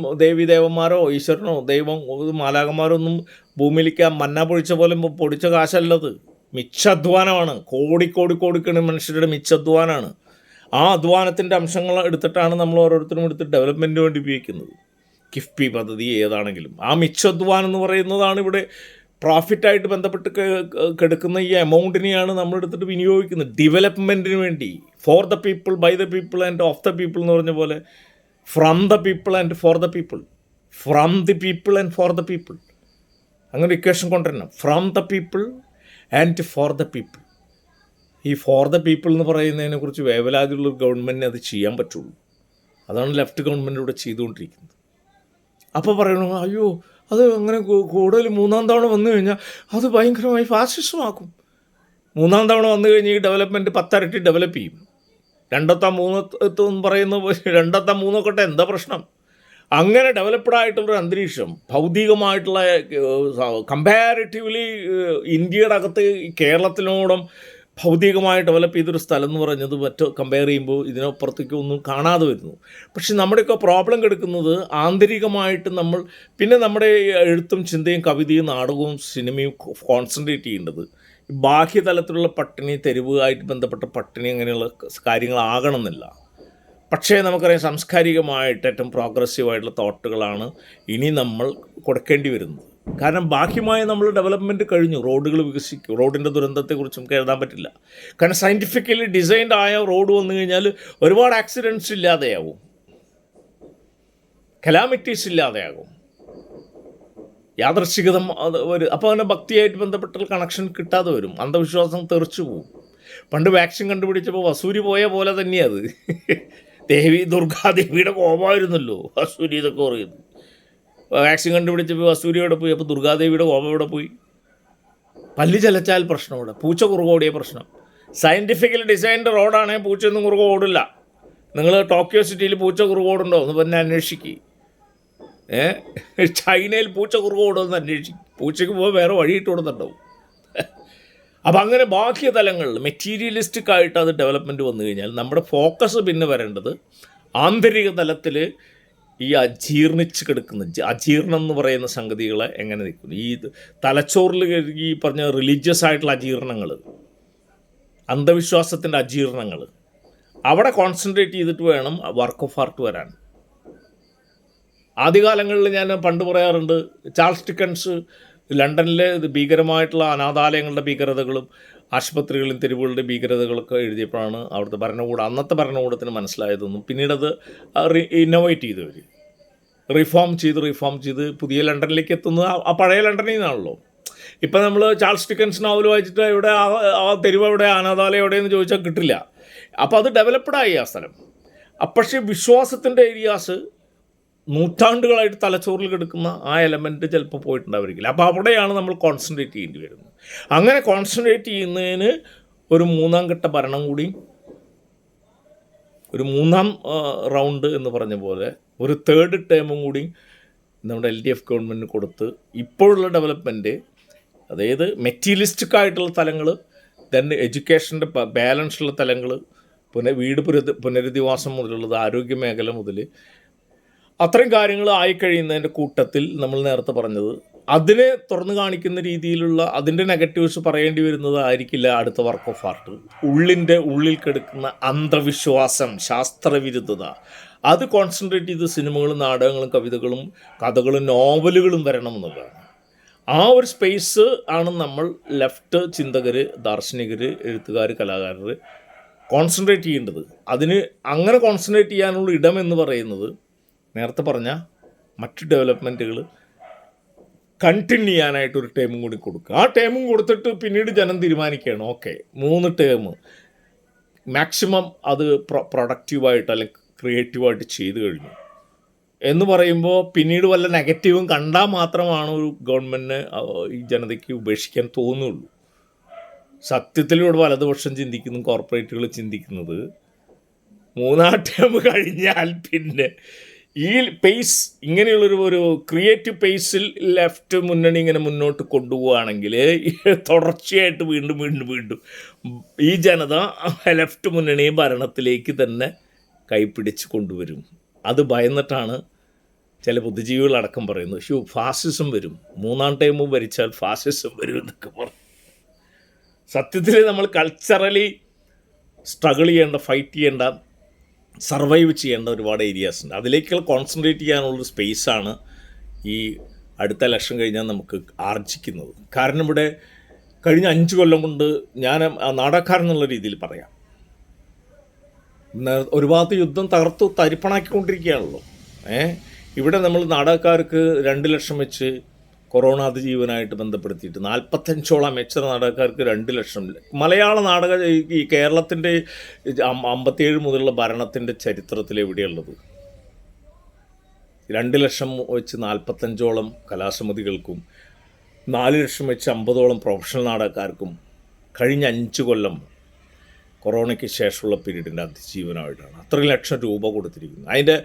ദേവന്മാരോ ഈശ്വരനോ ദൈവം മാലാകന്മാരോ ഒന്നും ഭൂമിയിലേക്ക് മന്ന പൊഴിച്ച പോലെ പൊടിച്ച കാശല്ലത്, മിച്ചധ്വാനമാണ്. കോടിക്കണക്കിന് മനുഷ്യരുടെ മിച്ചധ്വാനമാണ്. ആ അധ്വാനത്തിൻ്റെ അംശങ്ങൾ എടുത്തിട്ടാണ് നമ്മൾ ഓരോരുത്തരും എടുത്ത് ഡെവലപ്മെൻറ്റിന് വേണ്ടി ഉപയോഗിക്കുന്നത്. കിഫ്ബി പദ്ധതി ഏതാണെങ്കിലും ആ മിച്ചധ്വാനം എന്ന് പറയുന്നതാണ് ഇവിടെ പ്രോഫിറ്റായിട്ട് ബന്ധപ്പെട്ട് കിടക്കുന്ന ഈ എമൗണ്ടിനെയാണ് നമ്മളെടുത്തിട്ട് വിനിയോഗിക്കുന്നത് ഡെവലപ്മെൻറ്റിന് വേണ്ടി. For the people, by the people and of the people എന്ന് പറഞ്ഞ പോലെ from the people and for the people, from the people and for the people, അങ്ങനെ ഇക്വേഷൻ കൊണ്ടുവരണം. From the people and for the people. ഈ for the people എന്ന് പറയുന്നതിനെക്കുറിച്ച് വേവലാതിയുള്ള ഗവൺമെൻറ്റിന് അത് ചെയ്യാൻ പറ്റുള്ളൂ. അതാണ് ലെഫ്റ്റ് ഗവൺമെൻറ് ഇവിടെ ചെയ്തുകൊണ്ടിരിക്കുന്നത്. അപ്പോൾ പറയണു, അയ്യോ അത് അങ്ങനെ കൂടുതൽ മൂന്നാം തവണ വന്നു കഴിഞ്ഞാൽ അത് ഭയങ്കരമായി ഫാസിസമാക്കും. മൂന്നാം തവണ വന്നു കഴിഞ്ഞാൽ ഈ ഡെവലപ്മെൻറ്റ് 10 ഇരട്ടി ഡെവലപ്പ് ചെയ്യും. രണ്ടത്താം മൂന്നത്തെന്ന് പറയുന്ന രണ്ടത്താം മൂന്നൊക്കെ എന്താ പ്രശ്നം? അങ്ങനെ ഡെവലപ്ഡ് ആയിട്ടുള്ളൊരു അന്തരീക്ഷം ഭൗതികമായിട്ടുള്ള കമ്പാരിറ്റീവ്ലി ഇന്ത്യയുടെ അകത്ത് കേരളത്തിനോടും ഭൗതികമായി ഡെവലപ്പ് ചെയ്തൊരു സ്ഥലം എന്ന് പറഞ്ഞത് മറ്റോ കമ്പയർ ചെയ്യുമ്പോൾ ഇതിനപ്പുറത്തേക്ക് ഒന്നും കാണാതെ വരുന്നു. പക്ഷെ നമ്മുടെയൊക്കെ പ്രോബ്ലം കിടക്കുന്നത് ആന്തരികമായിട്ട് നമ്മൾ പിന്നെ നമ്മുടെ എഴുത്തും ചിന്തയും കവിതയും നാടകവും സിനിമയും കോൺസെൻട്രേറ്റ് ചെയ്യേണ്ടത് ബാഹ്യതലത്തിലുള്ള പട്ടിണി, തെരുവുമായിട്ട് ബന്ധപ്പെട്ട പട്ടിണി അങ്ങനെയുള്ള കാര്യങ്ങളാകണമെന്നില്ല. പക്ഷേ നമുക്കറിയാം സാംസ്കാരികമായിട്ട് ഏറ്റവും പ്രോഗ്രസീവായിട്ടുള്ള തോട്ടുകളാണ് ഇനി നമ്മൾ കൊടുക്കേണ്ടി വരുന്നത്. കാരണം ബാഹ്യമായി നമ്മൾ ഡെവലപ്മെൻറ്റ് കഴിഞ്ഞു, റോഡുകൾ വികസിക്കും, റോഡിൻ്റെ ദുരന്തത്തെക്കുറിച്ച് നമുക്ക് എഴുതാൻ പറ്റില്ല. കാരണം സയൻറ്റിഫിക്കലി ഡിസൈൻഡ് ആയ റോഡ് വന്നു കഴിഞ്ഞാൽ ഒരുപാട് ആക്സിഡൻറ്റ്സ് ഇല്ലാതെയാവും, കലാമിറ്റീസ് ഇല്ലാതെയാകും, യാദൃശ്ചികത അപ്പോൾ അങ്ങനെ ഭക്തിയായിട്ട് ബന്ധപ്പെട്ട കണക്ഷൻ കിട്ടാതെ വരും, അന്ധവിശ്വാസം തെറിച്ചു പോകും. പണ്ട് വാക്സിൻ കണ്ടുപിടിച്ചപ്പോൾ വസൂരി പോയ പോലെ തന്നെയത്. ദുർഗാദേവിയുടെ കോപമായിരുന്നല്ലോ വസൂരി ഇതൊക്കെ പറയുന്നത്. വാക്സിൻ കണ്ടുപിടിച്ചപ്പോൾ വസൂരി എവിടെ പോയി? അപ്പോൾ ദുർഗാദേവിയുടെ കോപം എവിടെ പോയി? പല്ല് ചലച്ചാൽ പ്രശ്നം ഇവിടെ, പൂച്ച കുറുകോടിയ പ്രശ്നം. സയൻറ്റിഫിക്കലി ഡിസൈൻഡ് റോഡാണെങ്കിൽ പൂച്ചയൊന്നും കുറുകെ ഓടില്ല. നിങ്ങൾ ടോക്കിയോ സിറ്റിയിൽ പൂച്ച കുറുകോടുണ്ടോ എന്ന് പറഞ്ഞാൽ അന്വേഷിക്കുക. ചൈനയിൽ പൂച്ച കുറുകോടോ എന്ന് അന്വേഷിക്കും. പൂച്ചയ്ക്ക് പോകാൻ വേറെ വഴിയിട്ട് കൊടുത്തിട്ടുണ്ടാവും. അപ്പം അങ്ങനെ ബാഹ്യതലങ്ങളിൽ മെറ്റീരിയലിസ്റ്റിക് ആയിട്ട് അത് ഡെവലപ്മെൻറ്റ് വന്നു കഴിഞ്ഞാൽ നമ്മുടെ ഫോക്കസ് പിന്നെ വരേണ്ടത് ആന്തരിക തലത്തിൽ ഈ അജീർണിച്ച് കിടക്കുന്ന അജീർണം എന്ന് പറയുന്ന സംഗതികളെ എങ്ങനെ നിൽക്കുന്നു. ഈ തലച്ചോറിൽ ഈ പറഞ്ഞ റിലീജിയസ് ആയിട്ടുള്ള അജീർണങ്ങൾ, അന്ധവിശ്വാസത്തിൻ്റെ അജീർണങ്ങൾ, അവിടെ കോൺസെൻട്രേറ്റ് ചെയ്തിട്ട് വേണം വർക്ക് ഓഫ് ആർട്ട് വരാൻ. ആദ്യകാലങ്ങളിൽ ഞാൻ പണ്ട് പറയാറുണ്ട്, ചാൾസ് ഡിക്കൻസ് ലണ്ടനിലെ ഭീകരമായിട്ടുള്ള അനാഥാലയങ്ങളുടെ ഭീകരതകളും ആശുപത്രികളും തെരുവുകളുടെ ഭീകരതകളൊക്കെ എഴുതിയപ്പോഴാണ് അവിടുത്തെ അന്നത്തെ ഭരണകൂടത്തിന് മനസ്സിലായതൊന്നും. പിന്നീടത് ഇന്നോവേറ്റ് ചെയ്തവർ റിഫോം ചെയ്ത് പുതിയ ലണ്ടനിലേക്ക് എത്തുന്നത് ആ പഴയ ലണ്ടനിൽ നിന്നാണല്ലോ. ഇപ്പം നമ്മൾ ചാൾസ് ഡിക്കൻസ് നോവൽ വായിച്ചിട്ട് എവിടെ ആ തെരുവ് എവിടെ, അനാഥാലയം എവിടെയെന്ന് ചോദിച്ചാൽ കിട്ടില്ല. അപ്പോൾ അത് ഡെവലപ്ഡായി ആ സ്ഥലം. പക്ഷേ വിശ്വാസത്തിൻ്റെ ഏരിയാസ് നൂറ്റാണ്ടുകളായിട്ട് തലച്ചോറിൽ കിടക്കുന്ന ആ എലമെൻറ്റ് ചിലപ്പോൾ പോയിട്ടുണ്ടായിരിക്കില്ല. അപ്പോൾ അവിടെയാണ് നമ്മൾ കോൺസെൻട്രേറ്റ് ചെയ്യേണ്ടി വരുന്നത്. അങ്ങനെ കോൺസെൻട്രേറ്റ് ചെയ്യുന്നതിന് ഒരു മൂന്നാം ഘട്ട ഭരണം കൂടി, ഒരു മൂന്നാം റൗണ്ട് എന്ന് പറഞ്ഞ പോലെ ഒരു തേർഡ് ടേമും കൂടി നമ്മുടെ LDF ഗവൺമെൻറ്റിന് കൊടുത്ത് ഇപ്പോഴുള്ള ഡെവലപ്മെൻറ്റ്, അതായത് മെറ്റീരിയലിസ്റ്റിക് ആയിട്ടുള്ള തലങ്ങൾ, ദെൻ എഡ്യൂക്കേഷൻ്റെ ബാലൻസുള്ള തലങ്ങൾ, വീട് പുനരധിവാസം മുതലുള്ളത്, ആരോഗ്യ മേഖല മുതൽ അത്രയും കാര്യങ്ങൾ ആയിക്കഴിയുന്നതിൻ്റെ കൂട്ടത്തിൽ നമ്മൾ നേരത്തെ പറഞ്ഞത് അതിനെ തുറന്നു കാണിക്കുന്ന രീതിയിലുള്ള അതിൻ്റെ നെഗറ്റീവ്സ് പറയേണ്ടി വരുന്നത് ആയിരിക്കില്ല അടുത്ത വർക്ക് ഓഫ് ആർട്ട്. ഉള്ളിൽ കിടക്കുന്ന അന്ധവിശ്വാസം, ശാസ്ത്രവിരുദ്ധത, അത് കോൺസെൻട്രേറ്റ് ചെയ്ത് സിനിമകളും നാടകങ്ങളും കവിതകളും കഥകളും നോവലുകളും വരണം എന്നുള്ളതാണ്. ആ ഒരു സ്പേസ് ആണ് നമ്മൾ ലെഫ്റ്റ് ചിന്തകർ, ദാർശനികർ, എഴുത്തുകാർ, കലാകാരർ കോൺസെൻട്രേറ്റ് ചെയ്യേണ്ടത്. അതിന് അങ്ങനെ കോൺസെൻട്രേറ്റ് ചെയ്യാനുള്ള ഇടം എന്ന് പറയുന്നത് നേരത്തെ പറഞ്ഞ മറ്റ് ഡെവലപ്മെൻറ്റുകൾ കണ്ടിന്യൂ ചെയ്യാനായിട്ടൊരു ടേമും കൂടി കൊടുക്കുക. ആ ടേമും കൊടുത്തിട്ട് പിന്നീട് ജനം തീരുമാനിക്കുകയാണ്, ഓക്കെ 3 ടേം മാക്സിമം അത് പ്രൊഡക്റ്റീവായിട്ട് അല്ലെങ്കിൽ ക്രിയേറ്റീവായിട്ട് ചെയ്തു കഴിഞ്ഞു എന്ന് പറയുമ്പോൾ പിന്നീട് വല്ല നെഗറ്റീവും കണ്ടാൽ മാത്രമാണ് ഒരു ഗവൺമെൻറ്റിന് ഈ ജനതയ്ക്ക് ഉപേക്ഷിക്കാൻ തോന്നുള്ളൂ. സത്യത്തിലൂടെ വലതുപക്ഷം ചിന്തിക്കുന്നു, കോർപ്പറേറ്റുകൾ ചിന്തിക്കുന്നത് 3 ടേം കഴിഞ്ഞാൽ പിന്നെ ഈ പേസ് ഇങ്ങനെയുള്ളൊരു ക്രിയേറ്റീവ് പേസിൽ ലെഫ്റ്റ് മുന്നണി ഇങ്ങനെ മുന്നോട്ട് കൊണ്ടുപോവുകയാണെങ്കിൽ തുടർച്ചയായിട്ട് വീണ്ടും വീണ്ടും വീണ്ടും ഈ ജനത ലെഫ്റ്റ് മുന്നണിയെ ഭരണത്തിലേക്ക് തന്നെ കൈപ്പിടിച്ച് കൊണ്ടുവരും. അത് ഭയന്നിട്ടാണ് ചില ബുദ്ധിജീവികളടക്കം പറയുന്നത്, ഫാസിസം വരും, 3 ടൈം ഭരിച്ചാൽ ഫാസിസം വരും എന്നൊക്കെ പറയും. സത്യത്തിൽ നമ്മൾ കൾച്ചറലി സ്ട്രഗിൾ ചെയ്യേണ്ട, ഫൈറ്റ് ചെയ്യേണ്ട, സർവൈവ് ചെയ്യേണ്ട ഒരുപാട് ഏരിയാസ് ഉണ്ട്. അതിലേക്ക് കോൺസെൻട്രേറ്റ് ചെയ്യാനുള്ളൊരു സ്പേസാണ് ഈ അടുത്ത ഇലക്ഷൻ കഴിഞ്ഞാൽ നമുക്ക് ആർജിക്കുന്നത്. കാരണം ഇവിടെ കഴിഞ്ഞ 5 കൊല്ലം കൊണ്ട് ഞാൻ നാടകക്കാരൻ എന്നുള്ള രീതിയിൽ പറയാം, ഒരു ഭാഗത്ത് യുദ്ധം തകർത്തു തരിപ്പണാക്കിക്കൊണ്ടിരിക്കുകയാണല്ലോ. ഇവിടെ നമ്മൾ നാടകക്കാർക്ക് 2 ലക്ഷം വെച്ച് കൊറോണ അതിജീവനായിട്ട് ബന്ധപ്പെടുത്തിയിട്ട് 45ഓളം മെച്ച നാടകക്കാർക്ക് 2 ലക്ഷം. മലയാള നാടക ഈ കേരളത്തിൻ്റെ 57 മുതലുള്ള ഭരണത്തിൻ്റെ ചരിത്രത്തിൽ എവിടെയുള്ളത്? 2 ലക്ഷം വെച്ച് 45ഓളം കലാസമിതികൾക്കും 4 ലക്ഷം വെച്ച് 50ഓളം പ്രൊഫഷണൽ നാടകക്കാർക്കും കഴിഞ്ഞ 5 കൊല്ലം കൊറോണയ്ക്ക് ശേഷമുള്ള പീരീഡിൻ്റെ അതിജീവനമായിട്ടാണ് അത്ര ലക്ഷം രൂപ കൊടുത്തിരിക്കുന്നത്. അതിൻ്റെ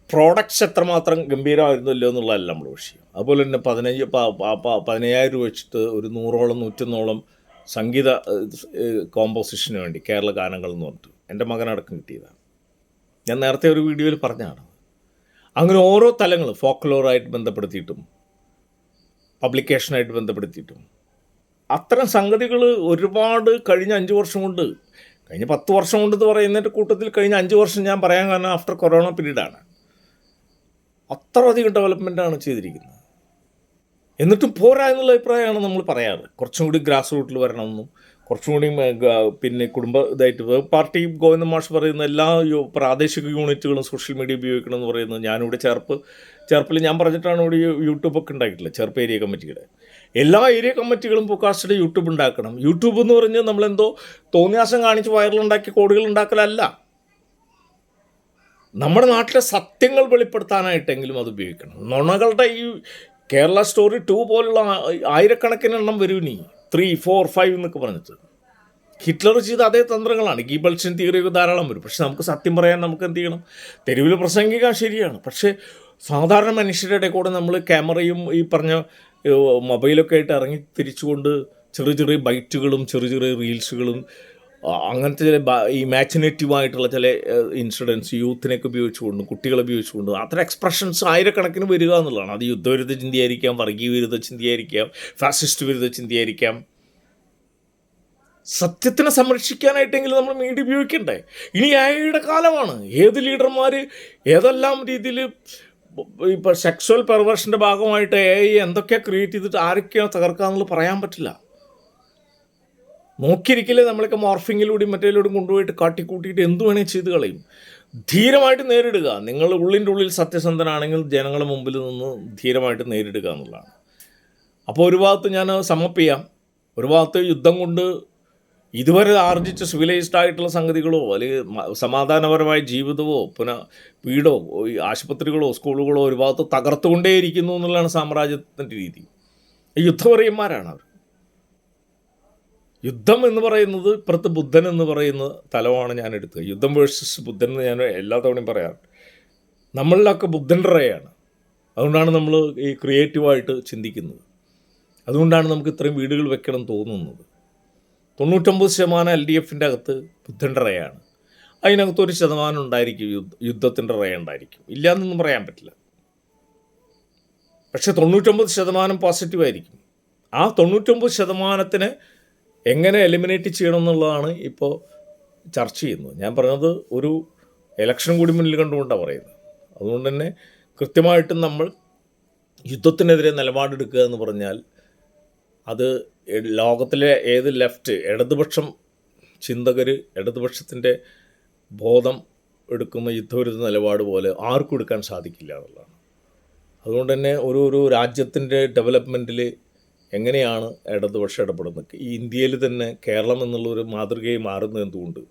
പ്രോഡക്ട്സ് എത്രമാത്രം ഗംഭീരമായിരുന്നല്ലോ എന്നുള്ളതല്ല നമ്മുടെ വിഷയം. അതുപോലെ തന്നെ 15,000 രൂപ വെച്ചിട്ട് ഒരു 100ഓളം 101ഓളം സംഗീത കോമ്പോസിഷന് വേണ്ടി കേരള ഗാനങ്ങൾ എന്ന് പറഞ്ഞിട്ട് എൻ്റെ മകനടക്കം കിട്ടിയതാണ്. ഞാൻ നേരത്തെ ഒരു വീഡിയോയിൽ പറഞ്ഞതാണ്. അങ്ങനെ ഓരോ തലങ്ങൾ ഫോക്ലോറായിട്ട് ബന്ധപ്പെടുത്തിയിട്ടും പബ്ലിക്കേഷനായിട്ട് ബന്ധപ്പെടുത്തിയിട്ടും അത്തരം സംഗതികൾ ഒരുപാട് കഴിഞ്ഞ 5 വർഷം കൊണ്ട്, കഴിഞ്ഞ 10 വർഷം കൊണ്ടെന്ന് പറയുന്നതിൻ്റെ കൂട്ടത്തിൽ കഴിഞ്ഞ 5 വർഷം ഞാൻ പറയാൻ കാരണം ആഫ്റ്റർ കൊറോണ പീരീഡാണ്. അത്രയധികം ഡെവലപ്മെൻറ്റാണ് ചെയ്തിരിക്കുന്നത്. എന്നിട്ടും പോരാ എന്നുള്ള അഭിപ്രായമാണ് നമ്മൾ പറയാറ്. കുറച്ചും കൂടി ഗ്രാസ് റൂട്ടിൽ വരണമെന്നും കുറച്ചും കൂടി പിന്നെ ഇതായിട്ട് പാർട്ടി ഗോവിന്ദ മാഷ് പറയുന്ന എല്ലാ പ്രാദേശിക യൂണിറ്റുകളും സോഷ്യൽ മീഡിയ ഉപയോഗിക്കണമെന്ന് പറയുന്നത്. ഞാനിവിടെ ചേർപ്പിൽ ഞാൻ പറഞ്ഞിട്ടാണ് ഇവിടെ യൂട്യൂബൊക്കെ ഉണ്ടാക്കിയിട്ടില്ല. ചേർപ്പ് ഏരിയ കമ്മിറ്റിയുടെ എല്ലാ ഏരിയ കമ്മിറ്റികളും പോഡ്കാസ്റ്റിൻ്റെ യൂട്യൂബ് ഉണ്ടാക്കണം. യൂട്യൂബ് എന്ന് പറഞ്ഞാൽ നമ്മളെന്തോ തോന്നിയാസം കാണിച്ച് വൈറലുണ്ടാക്കി കോടികൾ ഉണ്ടാക്കലല്ല. നമ്മുടെ നാട്ടിലെ സത്യങ്ങൾ വെളിപ്പെടുത്താനായിട്ടെങ്കിലും അത് ഉപയോഗിക്കണം. നുണകളുടെ ഈ കേരള സ്റ്റോറി 2 പോലുള്ള ആയിരക്കണക്കിന് എണ്ണം വരും ഇനി 3, 4, 5 എന്നൊക്കെ പറഞ്ഞിട്ട്. ഹിറ്റ്ലർ ചെയ്ത അതേ തന്ത്രങ്ങളാണ്. ഗീബൽസിൻ തിയറിയൊക്കെ ധാരാളം വരും. പക്ഷെ നമുക്ക് സത്യം പറയാൻ നമുക്ക് എന്ത് ചെയ്യണം? തെരുവിൽ പ്രസംഗിക്കാൻ ശരിയാണ്, പക്ഷേ സാധാരണ മനുഷ്യരുടെ കൂടെ നമ്മൾ ക്യാമറയും ഈ പറഞ്ഞ മൊബൈലൊക്കെ ആയിട്ട് ഇറങ്ങി തിരിച്ചുകൊണ്ട് ചെറിയ ചെറിയ ബൈറ്റുകളും ചെറിയ ചെറിയ റീൽസുകളും അങ്ങനത്തെ ചില ഇമാജിനേറ്റീവായിട്ടുള്ള ചില ഇൻസിഡൻസ് യൂത്തിനൊക്കെ ഉപയോഗിച്ചുകൊണ്ട്, കുട്ടികളെ ഉപയോഗിച്ചുകൊണ്ട് അത്തരം എക്സ്പ്രഷൻസ് ആയിരക്കണക്കിന് വരിക എന്നുള്ളതാണ്. അത് യുദ്ധവിരുദ്ധ ചിന്തയായിരിക്കാം, വർഗീയ വിരുദ്ധ ചിന്തയായിരിക്കാം, ഫാസിസ്റ്റ് വിരുദ്ധ ചിന്തയായിരിക്കാം. സത്യത്തിനെ സംരക്ഷിക്കാനായിട്ടെങ്കിലും നമ്മൾ മീഡിയ ഉപയോഗിക്കണ്ടേ? ഇനി AI കാലമാണ്. ഏത് ലീഡർമാർ ഏതെല്ലാം രീതിയിൽ ഇപ്പോൾ സെക്സ്വൽ പെർവേർഷൻ്റെ ഭാഗമായിട്ട് AI എന്തൊക്കെയാണ് ക്രിയേറ്റ് ചെയ്തിട്ട് ആരൊക്കെയാണ് തകർക്കാന്നുള്ളത് പറയാൻ പറ്റില്ല. നോക്കിയിരിക്കില്ലേ നമ്മളൊക്കെ മോർഫിങ്ങിലൂടെയും മറ്റേലൂടെയും കൊണ്ടുപോയിട്ട് കാട്ടിക്കൂട്ടിയിട്ട് എന്തു വേണമെങ്കിൽ ചെയ്ത് കളയും. ധീരമായിട്ട് നേരിടുക. നിങ്ങൾ ഉള്ളിൻ്റെ ഉള്ളിൽ സത്യസന്ധനാണെങ്കിൽ ജനങ്ങളുടെ മുമ്പിൽ നിന്ന് ധീരമായിട്ട് നേരിടുക എന്നുള്ളതാണ്. അപ്പോൾ ഒരു ഭാഗത്ത് ഞാൻ സമപ്പ് ചെയ്യാം, ഒരു ഭാഗത്ത് യുദ്ധം കൊണ്ട് ഇതുവരെ ആർജിച്ച സിവിലൈസ്ഡ് ആയിട്ടുള്ള സംഗതികളോ അല്ലെങ്കിൽ സമാധാനപരമായ ജീവിതമോ വീടോ ആശുപത്രികളോ സ്കൂളുകളോ ഒരു ഭാഗത്ത് തകർത്തുകൊണ്ടേയിരിക്കുന്നു എന്നുള്ളതാണ് സാമ്രാജ്യത്തിൻ്റെ രീതി. യുദ്ധവറിയന്മാരാണ് അവർ. യുദ്ധം എന്ന് പറയുന്നത് ഇപ്പുറത്ത് ബുദ്ധൻ എന്ന് പറയുന്ന തലമാണ് ഞാൻ എടുത്തത്. യുദ്ധം വേഴ്സസ് ബുദ്ധൻ എന്ന് ഞാൻ എല്ലാ തവണയും പറയാറുണ്ട്. നമ്മളിലൊക്കെ ബുദ്ധൻ്റെ റേയാണ്. അതുകൊണ്ടാണ് നമ്മൾ ഈ ക്രിയേറ്റീവായിട്ട് ചിന്തിക്കുന്നത്. അതുകൊണ്ടാണ് നമുക്ക് ഇത്രയും വീടുകൾ വെക്കണം തോന്നുന്നത്. 99% LDFൻ്റെ അകത്ത് ബുദ്ധൻ്റെ റേയാണ്. അതിനകത്ത് 1% ഉണ്ടായിരിക്കും യുദ്ധത്തിൻ്റെ റേ ഉണ്ടായിരിക്കും. ഇല്ലയെന്നൊന്നും പറയാൻ പറ്റില്ല. പക്ഷേ 99% പോസിറ്റീവായിരിക്കും. ആ 99%-നെ എങ്ങനെ എലിമിനേറ്റ് ചെയ്യണം എന്നുള്ളതാണ് ഇപ്പോൾ ചർച്ച ചെയ്യുന്നത്. ഞാൻ പറഞ്ഞത് ഒരു ഇലക്ഷൻ കൂടി മുന്നിൽ കണ്ടുകൊണ്ടാണ് പറയുന്നത്. അതുകൊണ്ട് തന്നെ കൃത്യമായിട്ടും നമ്മൾ യുദ്ധത്തിനെതിരെ നിലപാടെടുക്കുക എന്ന് പറഞ്ഞാൽ അത് ലോകത്തിലെ ഏത് ഇടതുപക്ഷം ചിന്തകർ, ഇടതുപക്ഷത്തിൻ്റെ ബോധം എടുക്കുന്ന യുദ്ധവിരുദ്ധ നിലപാട് പോലെ ആർക്കും എടുക്കാൻ സാധിക്കില്ല എന്നുള്ളതാണ്. അതുകൊണ്ട് തന്നെ ഒരു രാജ്യത്തിൻ്റെ ഡെവലപ്മെൻറ്റിൽ എങ്ങനെയാണ് ഇടതുപക്ഷം ഇടപെടുന്നത്, ഈ ഇന്ത്യയിൽ തന്നെ കേരളം എന്നുള്ളൊരു മാതൃകയായി മാറുന്നത് എന്തുകൊണ്ട്?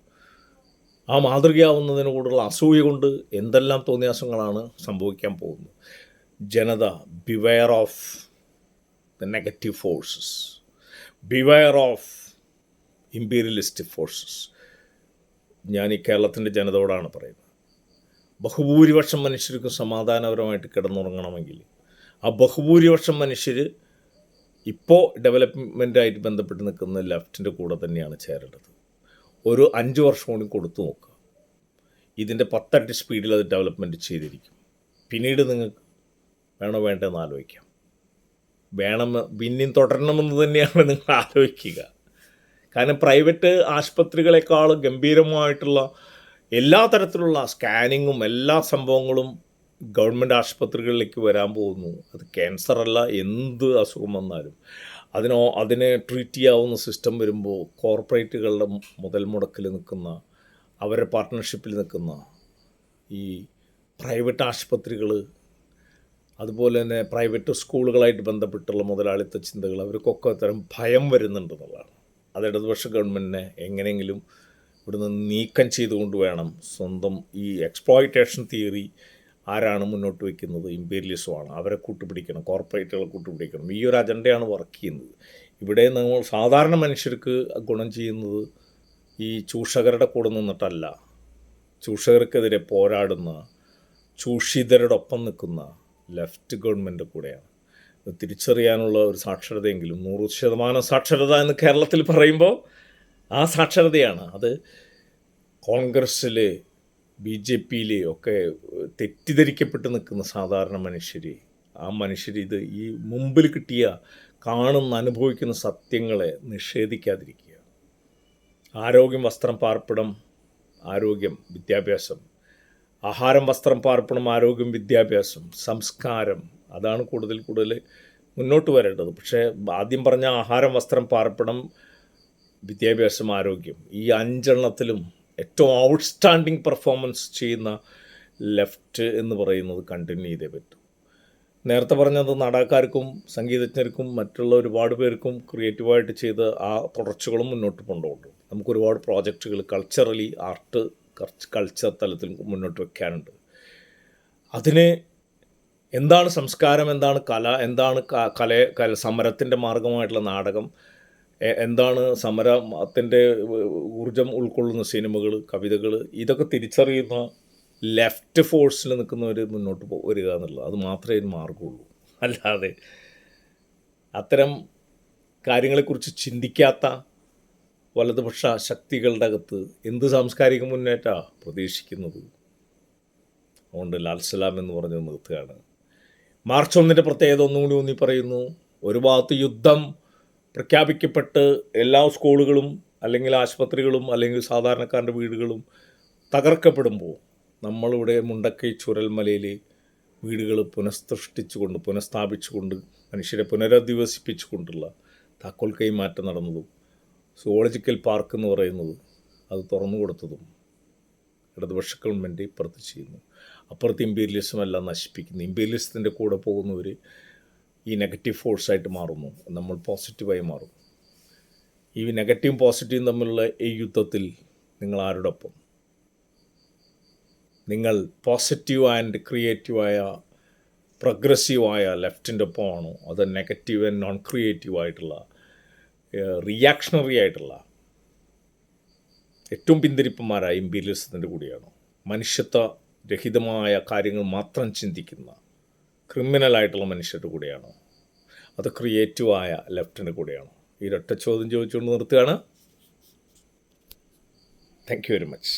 ആ മാതൃകയാവുന്നതിന് കൂടുതൽ അസൂയ കൊണ്ട് എന്തെല്ലാം തോന്നിയാസങ്ങളാണ് സംഭവിക്കാൻ പോകുന്നത്. ജനത, beware of the negative forces, beware of imperialistic forces. ഞാൻ ഈ കേരളത്തിൻ്റെ ജനതയോടാണ് പറയുന്നത്. ബഹുഭൂരിപക്ഷം മനുഷ്യർക്ക് സമാധാനപരമായിട്ട് കിടന്നുറങ്ങണമെങ്കിൽ ആ ബഹുഭൂരിപക്ഷം മനുഷ്യർ ഇപ്പോൾ ഡെവലപ്മെൻറ്റായിട്ട് ബന്ധപ്പെട്ട് നിൽക്കുന്ന ലെഫ്റ്റിൻ്റെ കൂടെ തന്നെയാണ് ചേരേണ്ടത്. ഒരു 5 വർഷം കൂടി കൊടുത്തു നോക്കുക, ഇതിൻ്റെ 10 ഇരട്ടി സ്പീഡിൽ അത് ഡെവലപ്മെൻറ്റ് ചെയ്തിരിക്കും. പിന്നീട് നിങ്ങൾക്ക് വേണോ വേണ്ടെന്ന് ആലോചിക്കാം. പിന്നെയും തുടരണമെന്ന് തന്നെയാണ് നിങ്ങൾ ആലോചിക്കുക. കാരണം പ്രൈവറ്റ് ആശുപത്രികളെക്കാൾ ഗംഭീരമായിട്ടുള്ള എല്ലാ തരത്തിലുള്ള സ്കാനിങ്ങും എല്ലാ സംഭവങ്ങളും ഗവൺമെൻറ് ആശുപത്രികളിലേക്ക് വരാൻ പോകുന്നു. അത് ക്യാൻസറല്ല, എന്ത് അസുഖം വന്നാലും അതിനെ ട്രീറ്റ് ചെയ്യാവുന്ന സിസ്റ്റം വരുമ്പോൾ കോർപ്പറേറ്റുകളുടെ മുതൽ മുടക്കിൽ നിൽക്കുന്ന, അവരുടെ പാർട്ട്ണർഷിപ്പിൽ നിൽക്കുന്ന ഈ പ്രൈവറ്റ് ആശുപത്രികൾ, അതുപോലെ തന്നെ പ്രൈവറ്റ് സ്കൂളുകളായിട്ട് ബന്ധപ്പെട്ടുള്ള മുതലാളിത്ത ചിന്തകൾ, അവർക്കൊക്കെ തരം ഭയം വരുന്നുണ്ടെന്നുള്ളതാണ്. അത് ഇടതുപക്ഷ ഗവൺമെൻറ്റിനെ എങ്ങനെയെങ്കിലും ഇവിടുന്ന് നീക്കം ചെയ്തുകൊണ്ട് വേണം സ്വന്തം ഈ എക്സ്പ്ലോയിറ്റേഷൻ തിയറി ആരാണ് മുന്നോട്ട് വയ്ക്കുന്നത്? ഇമ്പീരിയലിസമാണ്. അവരെ കൂട്ടുപിടിക്കണം, കോർപ്പറേറ്റുകളെ കൂട്ടുപിടിക്കണം. ഈ ഒരു അജണ്ടയാണ് വർക്ക് ചെയ്യുന്നത്. ഇവിടെ നമ്മൾ സാധാരണ മനുഷ്യർക്ക് ഗുണം ചെയ്യുന്നത് ഈ ചൂഷകരുടെ കൂടെ നിന്നിട്ടല്ല, ചൂഷകർക്കെതിരെ പോരാടുന്ന, ചൂഷിതരുടെ ഒപ്പം നിൽക്കുന്ന ലെഫ്റ്റ് ഗവൺമെൻറ് കൂടെയാണ്. തിരിച്ചറിയാനുള്ള ഒരു സാക്ഷരതയെങ്കിലും, 100% സാക്ഷരത എന്ന് കേരളത്തിൽ പറയുമ്പോൾ ആ സാക്ഷരതയാണ്. അത് കോൺഗ്രസ്സിൽ, BJP-യിൽ ഒക്കെ തെറ്റിദ്ധരിക്കപ്പെട്ട് നിൽക്കുന്ന സാധാരണ മനുഷ്യർ, ആ മനുഷ്യർ ഇത് ഈ മുമ്പിൽ കിട്ടിയ കാണുന്ന അനുഭവിക്കുന്ന സത്യങ്ങളെ നിഷേധിക്കാതിരിക്കുക. ആരോഗ്യം, വസ്ത്രം, പാർപ്പിടം, ആരോഗ്യം, വിദ്യാഭ്യാസം. ആഹാരം, വസ്ത്രം, പാർപ്പിടം, ആരോഗ്യം, വിദ്യാഭ്യാസം, സംസ്കാരം, അതാണ് കൂടുതൽ മുന്നോട്ട് വരേണ്ടത്. പക്ഷേ ആദ്യം പറഞ്ഞ ആഹാരം, വസ്ത്രം, പാർപ്പിടം, വിദ്യാഭ്യാസം, ആരോഗ്യം, ഈ 5 എണ്ണത്തിലും ഏറ്റവും ഔട്ട്സ്റ്റാൻഡിങ് പെർഫോമൻസ് ചെയ്യുന്ന ലെഫ്റ്റ് എന്ന് പറയുന്നത് കണ്ടിന്യൂ ചെയ്തേ പറ്റൂ. നേരത്തെ പറഞ്ഞത് നാടകക്കാർക്കും സംഗീതജ്ഞർക്കും മറ്റുള്ള ഒരുപാട് പേർക്കും ക്രിയേറ്റീവായിട്ട് ചെയ്ത് ആ തുടർച്ചകളും മുന്നോട്ട് കൊണ്ടുപോകും. നമുക്ക് ഒരുപാട് പ്രോജക്റ്റുകൾ കൾച്ചറലി, ആർട്ട്, കൾച്ചർ തലത്തിൽ മുന്നോട്ട് വയ്ക്കാനുണ്ട്. അതിന് എന്താണ് സംസ്കാരം, എന്താണ് കല, എന്താണ് സമരത്തിൻ്റെ മാർഗമായിട്ടുള്ള നാടകം, എന്താണ് സമരത്തിൻ്റെ ഊർജം ഉൾക്കൊള്ളുന്ന സിനിമകൾ, കവിതകൾ, ഇതൊക്കെ തിരിച്ചറിയുന്ന ലെഫ്റ്റ് ഫോഴ്സിൽ നിൽക്കുന്നവർ മുന്നോട്ട് വരിക എന്നുള്ളത്, അത് മാത്രമേ ഇതിന് മാർഗമുള്ളൂ. അല്ലാതെ അത്തരം കാര്യങ്ങളെക്കുറിച്ച് ചിന്തിക്കാത്ത വലതുപക്ഷ ശക്തികളുടെ അകത്ത് എന്ത് സാംസ്കാരിക മുന്നേറ്റമാണ് പ്രതീക്ഷിക്കുന്നത്? അതുകൊണ്ട് ലാൽ സലാം എന്ന് പറഞ്ഞ് നിർത്തുകയാണ്. മാർച്ച് 1 പ്രത്യേകത ഒന്നുകൂടി ഊന്നി പറയുന്നു. ഒരു ഭാഗത്ത് യുദ്ധം പ്രഖ്യാപിക്കപ്പെട്ട് എല്ലാ സ്കൂളുകളും അല്ലെങ്കിൽ ആശുപത്രികളും അല്ലെങ്കിൽ സാധാരണക്കാരൻ്റെ വീടുകളും തകർക്കപ്പെടുമ്പോൾ നമ്മളിവിടെ മുണ്ടക്കൈ ചുരൽമലയിൽ വീടുകൾ പുനഃസ്ഥാപിച്ചുകൊണ്ട് മനുഷ്യരെ പുനരധിവസിപ്പിച്ചുകൊണ്ടുള്ള താക്കോൽ കൈമാറ്റം നടന്നതും സുവോളജിക്കൽ പാർക്ക് എന്ന് പറയുന്നത് അത് തുറന്നു കൊടുത്തതും ഇടതുപക്ഷ ഗവൺമെൻറ് ഇപ്പുറത്ത് ചെയ്യുന്നു. അപ്പുറത്ത് ഇമ്പീരിയലിസം എല്ലാം നശിപ്പിക്കുന്നു. ഇമ്പീരിയലിസത്തിൻ്റെ കൂടെ പോകുന്നവർ ഈ നെഗറ്റീവ് ഫോഴ്സായിട്ട് മാറുന്നു, നമ്മൾ പോസിറ്റീവായി മാറും. ഈ നെഗറ്റീവും പോസിറ്റീവും തമ്മിലുള്ള ഈ യുദ്ധത്തിൽ നിങ്ങൾ ആരോടൊപ്പം? നിങ്ങൾ പോസിറ്റീവ് ആൻഡ് ക്രിയേറ്റീവായ പ്രോഗ്രസീവായ ലെഫ്റ്റിൻ്റെ ഒപ്പമാണോ, അത് നെഗറ്റീവ് ആൻഡ് നോൺ ക്രിയേറ്റീവായിട്ടുള്ള റിയാക്ഷണറി ആയിട്ടുള്ള ഏറ്റവും പിന്തിരിപ്പന്മാരായ ഇമ്പീരിയലിസത്തിൻ്റെ കൂടിയാണോ? മനുഷ്യത്വ രഹിതമായ കാര്യങ്ങൾ മാത്രം ചിന്തിക്കുന്ന ക്രിമിനലായിട്ടുള്ള മനുഷ്യരുടെ കൂടെയാണോ? അത് ക്രിയേറ്റീവായ ലെഫ്റ്റിൻ്റെ കൂടെയാണോ? ഈ ഒറ്റ ചോദ്യം ചോദിച്ചുകൊണ്ട് നിർത്തുകയാണ്. Thank you very much.